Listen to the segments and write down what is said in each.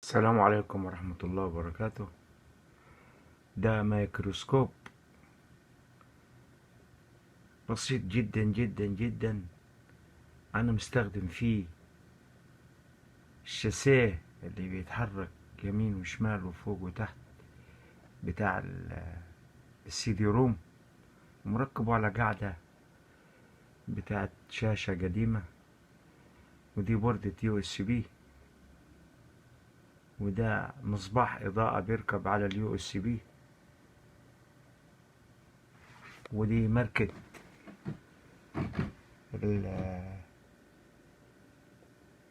السلام عليكم ورحمة الله وبركاته. ده ميكروسكوب بسيط جدا جدا جدا. أنا مستخدم فيه الشاسيه اللي بيتحرك يمين وشمال وفوق وتحت بتاع السي دي روم، ومركبه على قاعدة بتاعت شاشة قديمة، ودي بوردة يو اس بي، وده مصباح إضاءة بيركب على اليو اس بي، ودي ماركة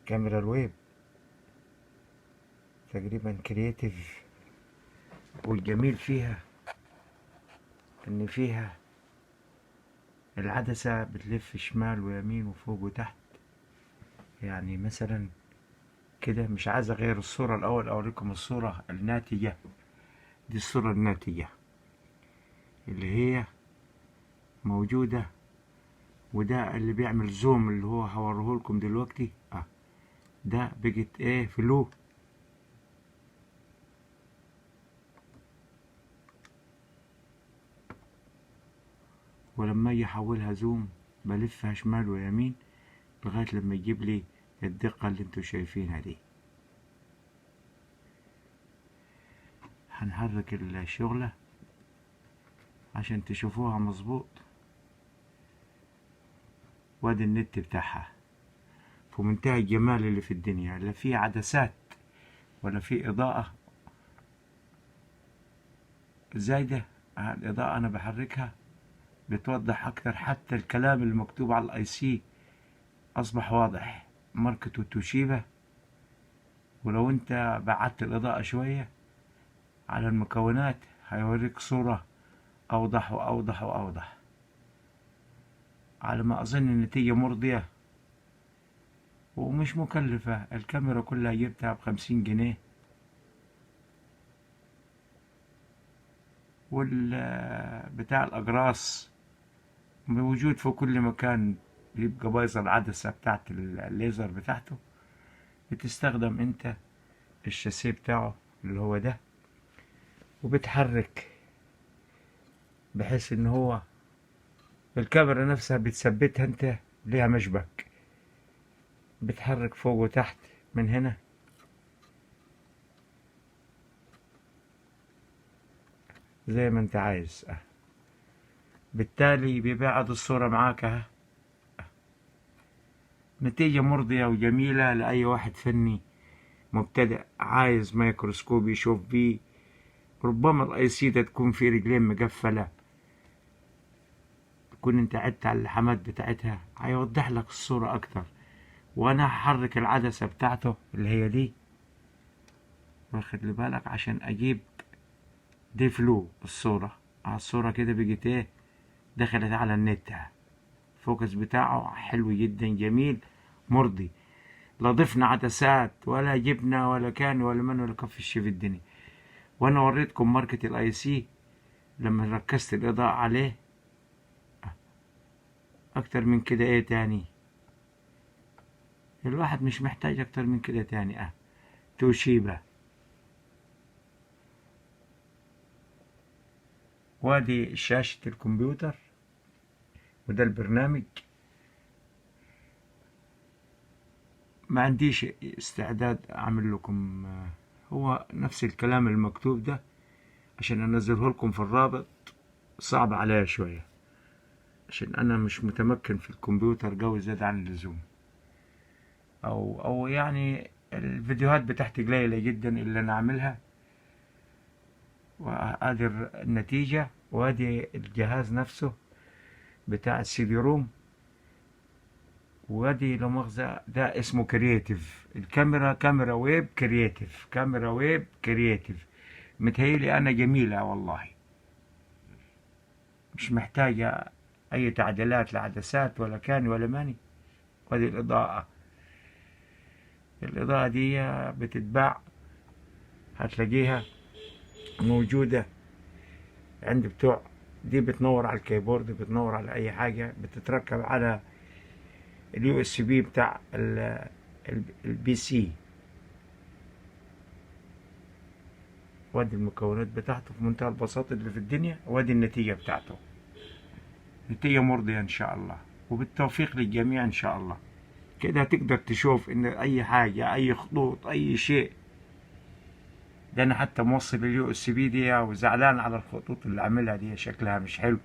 الكاميرا الويب تقريبا كرياتيف. والجميل فيها ان فيها العدسة بتلف شمال ويمين وفوق وتحت. يعني مثلا كده مش عايز اغير الصورة، الاول اوريكم الصورة الناتجة. دي الصورة الناتجة اللي هي موجودة، وده اللي بيعمل زوم اللي هو هوريهولكم دلوقتي. ده بقت ايه فلو، ولما اجي احولها زوم بلفها شمال ويمين لغاية لما يجيب لي الدقة اللي انتوا شايفينها دي. هنحرك الشغلة عشان تشوفوها مظبوط. وادي النت بتاعها في منتهى الجمال اللي في الدنيا، لا في عدسات ولا في إضاءة زايدة. الإضاءة أنا بحركها بتوضح أكتر، حتى الكلام المكتوب على الأي سي أصبح واضح. ماركة توشيبا. ولو أنت بعدت الإضاءة شوية على المكونات هيوريك صورة أوضح وأوضح وأوضح. على ما أظن النتيجة مرضية ومش مكلفة. الكاميرا كلها جبتها ب50 جنيه، بتاع الأقراص موجود في كل مكان. بيبقى بايظة العدسة بتاعت الليزر بتاعته، بتستخدم انت الشاسيه بتاعه اللي هو ده، وبتحرك بحيث ان هو الكاميرا نفسها بتثبتها انت، ليها مشبك بتحرك فوق وتحت من هنا. زي ما انت عايز. بالتالي بيبعد الصورة معاك. نتيجة مرضية وجميلة لأي واحد فني مبتدئ عايز ميكروسكوب يشوف بيه. ربما الاي سي ده تكون في رجلين مقفلة، تكون انت عدت على اللحمات بتاعتها، هيوضح لك الصورة اكتر. وانا هحرك العدسة بتاعته اللي هي دي، واخد لي بالك، عشان اجيب دي فلو الصورة كده بقت ايه، دخلت على النت. الفوكس بتاعه حلو جدا جميل مرضي. لا ضفنا عدسات ولا جبنا ولا كان ولا من ولا كفش في الدنيا. وانا وريتكم ماركة الاي سي لما ركزت الاضاءة عليه. اكتر من كده ايه تاني؟ الواحد مش محتاج اكتر من كده تاني. توشيبا. وادي شاشة الكمبيوتر، وده البرنامج. ما عنديش استعداد اعمل لكم هو نفس الكلام المكتوب ده، عشان انزله لكم في الرابط صعب عليا شوية، عشان انا مش متمكن في الكمبيوتر قوي زيادة عن اللزوم، او يعني الفيديوهات بتاعتي قليلة جدا اللي انا اعملها. وادي النتيجة، وادي الجهاز نفسه بتاع السي دي روم. وادي لا مؤاخذة ده اسمه كرياتيف. الكاميرا كاميرا ويب كرياتيف، كاميرا ويب كرياتيف. متهيلي انا جميلة والله، مش محتاجة اي تعديلات لعدسات ولا كان ولا ماني. وادي الإضاءة دي بتتباع، هتلاقيها موجودة عند بتوع دي. بتنور على الكيبورد، بتنور على أي حاجة، بتتركب على اليو اس بي بتاع البي سي. وادي المكونات بتاعته في منتهى البساطة اللي في الدنيا، وادي النتيجة بتاعته. نتيجة مرضية إن شاء الله، وبالتوفيق للجميع إن شاء الله. كده تقدر تشوف إن أي حاجة، أي خطوط، أي شيء. ده أنا حتى موصل اليو اس بي دي وزعلان على الخطوط اللي عاملها دي، شكلها مش حلو،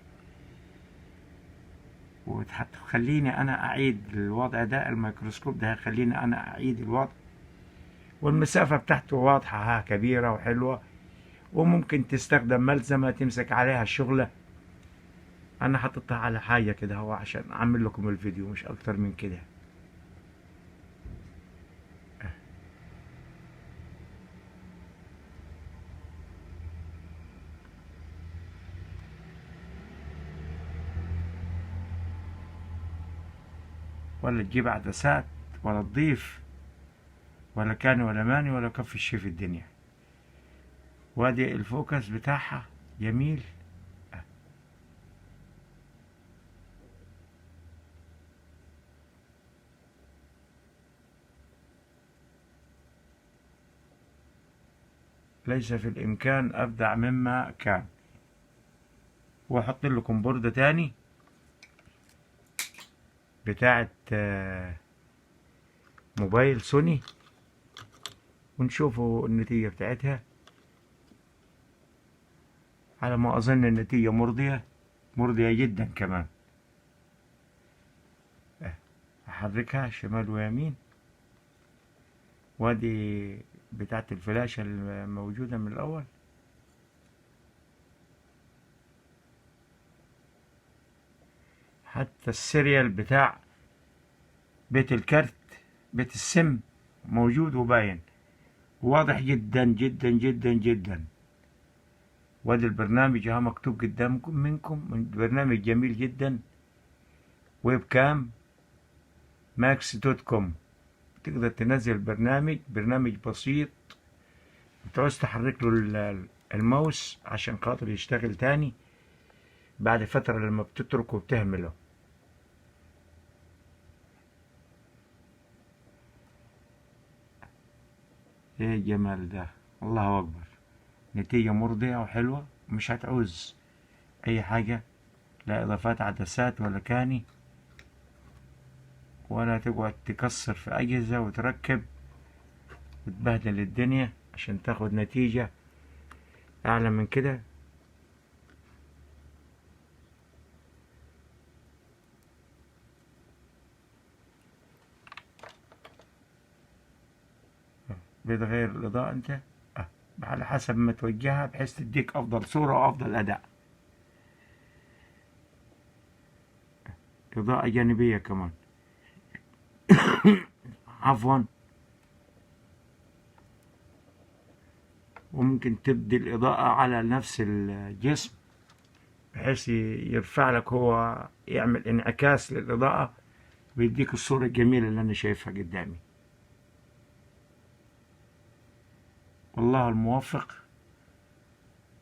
وهتخليني أنا أعيد الوضع ده. الميكروسكوب ده هيخليني أنا أعيد الوضع. والمسافة بتاعته واضحة، ها، كبيرة وحلوة، وممكن تستخدم ملزمة تمسك عليها الشغلة. أنا حطيتها على حاجة كده هو عشان أعمل لكم الفيديو، مش أكتر من كده. ولا تجيب عدسات، ولا تضيف، ولا كان ولا ماني ولا كف الشي في الدنيا. وادي الفوكس بتاعها جميل. ليس في الإمكان أبدع مما كان. وأحط لكم بوردة تاني بتاعة موبايل سوني، ونشوفوا النتيجة بتاعتها. على ما أظن النتيجة مرضية، مرضية جدا كمان. أحركها شمال ويمين، وادي بتاعة الفلاشة الموجودة من الأول. حتى السيريال بتاع بيت الكارت، بيت السم، موجود وباين، واضح جدا جدا جدا جدا. وادي البرنامج اهو مكتوب قدامكم منكم، برنامج جميل جدا، ويب كام ماكس دوت كوم. تقدر تنزل برنامج بسيط، بتعوز تحرك له الماوس عشان خاطر يشتغل تاني بعد فترة لما بتتركه وبتهمله. ايه الجمال ده، الله اكبر. نتيجة مرضية وحلوة، مش هتعوز اي حاجة، لا اضافات عدسات ولا كاني، ولا تقعد تكسر في اجهزة وتركب وتبهدل الدنيا عشان تاخد نتيجة اعلى من كده. بتغير الاضاءة انت على حسب ما توجهها بحيث تديك افضل صورة وافضل اداء. اضاءة جانبية كمان. عفوا. وممكن تبدي الإضاءة على نفس الجسم بحيث يرفع لك، هو يعمل انعكاس للإضاءة ويديك الصورة الجميلة اللي أنا شايفها قدامي. والله الموفق،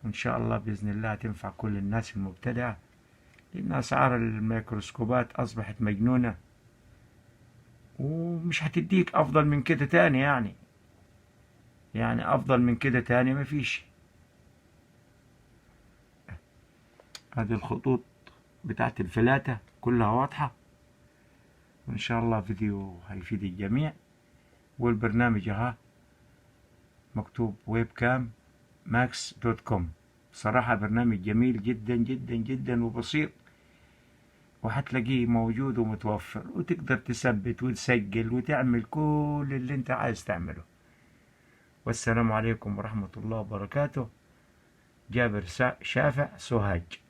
وإن شاء الله بإذن الله تنفع كل الناس المبتدعة، لأن أسعار الميكروسكوبات أصبحت مجنونة، ومش هتديك أفضل من كده تاني. يعني أفضل من كده تاني مفيش. هذه الخطوط بتاعت الفلاتة كلها واضحة، وإن شاء الله فيديو هيفيد الجميع. والبرنامج اها مكتوب ويب كام ماكس دوت كوم. صراحة برنامج جميل جدا جدا جدا وبسيط، وهتلاقيه موجود ومتوفر، وتقدر تثبت وتسجل وتعمل كل اللي انت عايز تعمله. والسلام عليكم ورحمة الله وبركاته. جابر شافع سوهاج.